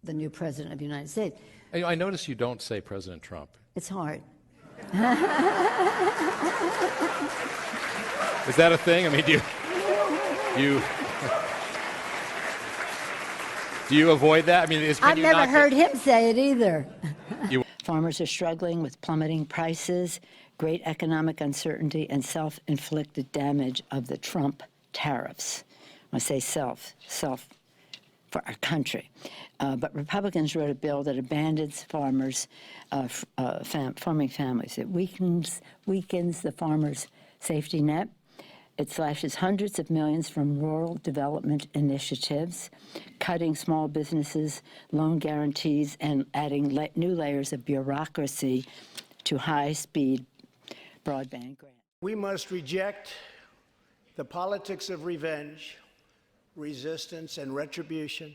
the new president of the United States. I notice you don't say President Trump. It's hard. Is that a thing? I mean, do you avoid that? I mean, I've never heard him say it either. Farmers are struggling with plummeting prices, great economic uncertainty, and self-inflicted damage of the Trump tariffs. I say self for our country. But Republicans wrote a bill that abandons farmers, farming families. It weakens the farmers' safety net. It slashes hundreds of millions from rural development initiatives, cutting small businesses, loan guarantees, and adding new layers of bureaucracy to high-speed broadband grants. We must reject the politics of revenge, resistance, and retribution,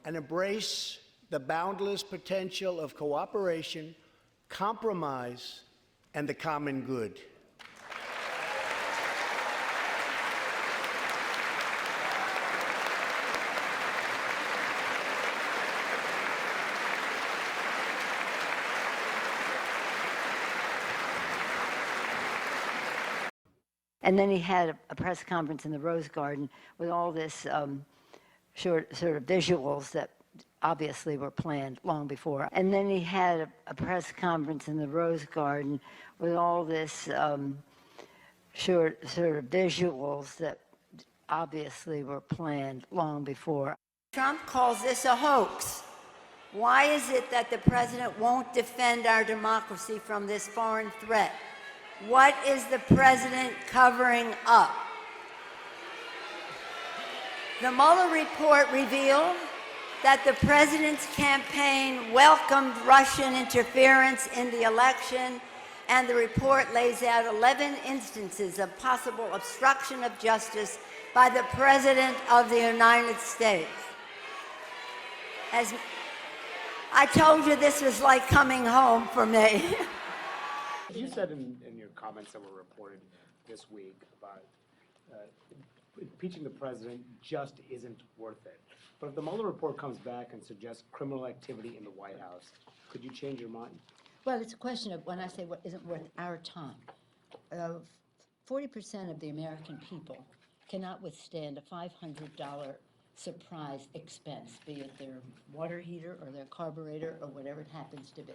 and embrace the boundless potential of cooperation, compromise, and the common good. And then he had a press conference in the Rose Garden with all this sort of visuals that obviously were planned long before. And then he had a press conference in the Rose Garden with all this sort of visuals that obviously were planned long before. Trump calls this a hoax. Why is it that the president won't defend our democracy from this foreign threat? What is the president covering up? The Mueller report revealed that the president's campaign welcomed Russian interference in the election, and the report lays out 11 instances of possible obstruction of justice by the President of the United States. As I told you, this was like coming home for me. You said in your comments that were reported this week about impeaching the president just isn't worth it. But if the Mueller report comes back and suggests criminal activity in the White House, could you change your mind? Well, it's a question of when I say what isn't worth our time. 40% of the American people cannot withstand a $500 surprise expense, be it their water heater or their carburetor or whatever it happens to be.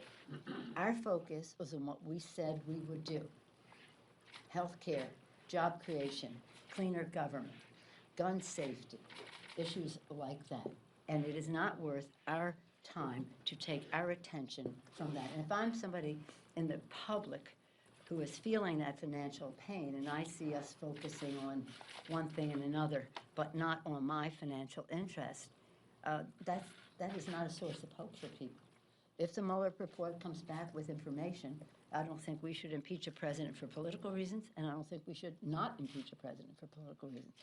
Our focus was on what we said we would do. Health care, job creation, cleaner government, gun safety, issues like that. And it is not worth our time to take our attention from that. And if I'm somebody in the public who is feeling that financial pain, and I see us focusing on one thing and another, but not on my financial interest, that is not a source of hope for people. If the Mueller report comes back with information, I don't think we should impeach a president for political reasons, and I don't think we should not impeach a president for political reasons.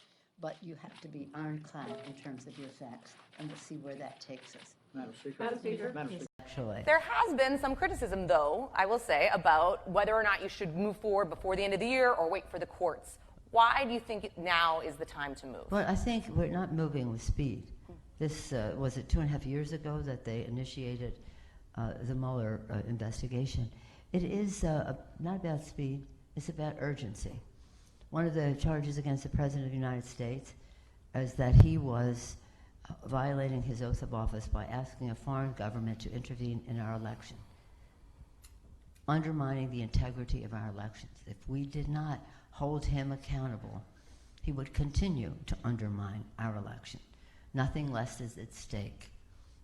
But you have to be ironclad in terms of your facts, and we'll see where that takes us. Madam Speaker. Madam Speaker. Madam Speaker. Actually. There has been some criticism, though, I will say, about whether or not you should move forward before the end of the year or wait for the courts. Why do you think now is the time to move? Well, I think we're not moving with speed. This was it 2.5 years ago that they initiated the Mueller investigation. It is not about speed, it's about urgency. One of the charges against the President of the United States is that he was violating his oath of office by asking a foreign government to intervene in our election, undermining the integrity of our elections. If we did not hold him accountable, he would continue to undermine our election. Nothing less is at stake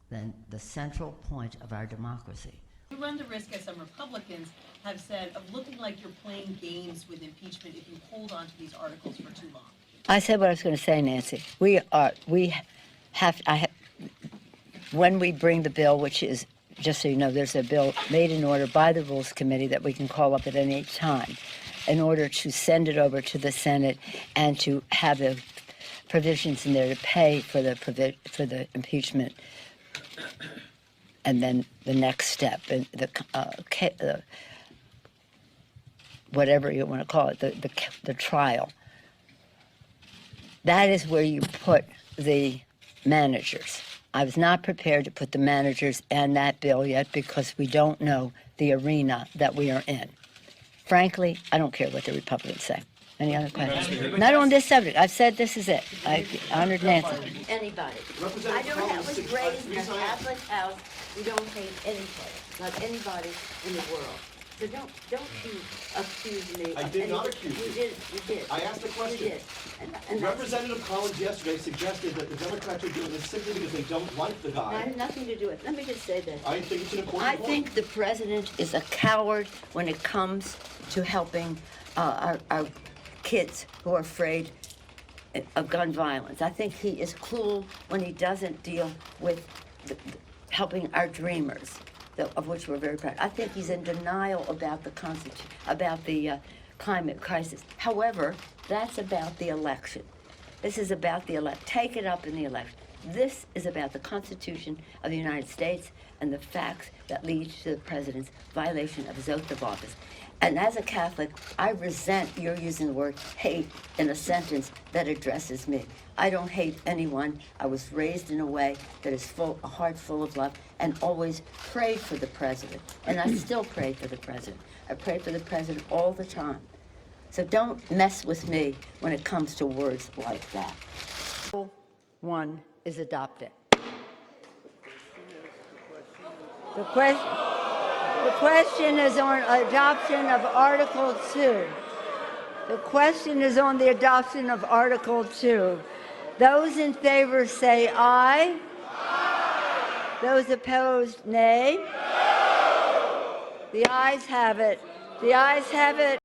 than the central point of our democracy. You run the risk, as some Republicans have said, of looking like you're playing games with impeachment if you hold on to these articles for too long. I said what I was going to say, Nancy. When we bring the bill, which is, just so you know, there's a bill made in order by the Rules Committee that we can call up at any time in order to send it over to the Senate and to have the provisions in there to pay for the impeachment. And then the next step, and the whatever you want to call it, the trial. That is where you put the managers. I was not prepared to put the managers and that bill yet because we don't know the arena that we are in. Frankly, I don't care what the Republicans say. Any other questions? Not on this subject. I've said this is it. I honored Nancy. Anybody. I don't have, was raised in a Catholic house. We don't hate anybody, not anybody in the world. So don't you accuse me. I did not accuse you. You did. I asked the question. You did. And that's- Representative Collins yesterday suggested that the Democrats are doing this simply because they don't like the I guy. have nothing to do with it. Let me just say this. I think it's an important I point. think the president is a coward when it comes to helping our kids who are afraid of gun violence. I think he is cruel when he doesn't deal with helping our dreamers, of which we're very proud. I think he's in denial about the climate crisis. However, that's about the election. This is about the election. Take it up in the election. This is about the Constitution of the United States and the facts that lead to the president's violation of his oath of office. And as a Catholic, I resent your using the word hate in a sentence that addresses me. I don't hate anyone. I was raised in a way that is a heart full of love, and always prayed for the president. And I still pray for the president. I pray for the president all the time. So don't mess with me when it comes to words like that. One is adopted. The question is on adoption of Article 2. The question is on the adoption of Article 2. Those in favor say aye. Aye. Those opposed, nay. No. The ayes have it. The ayes have it.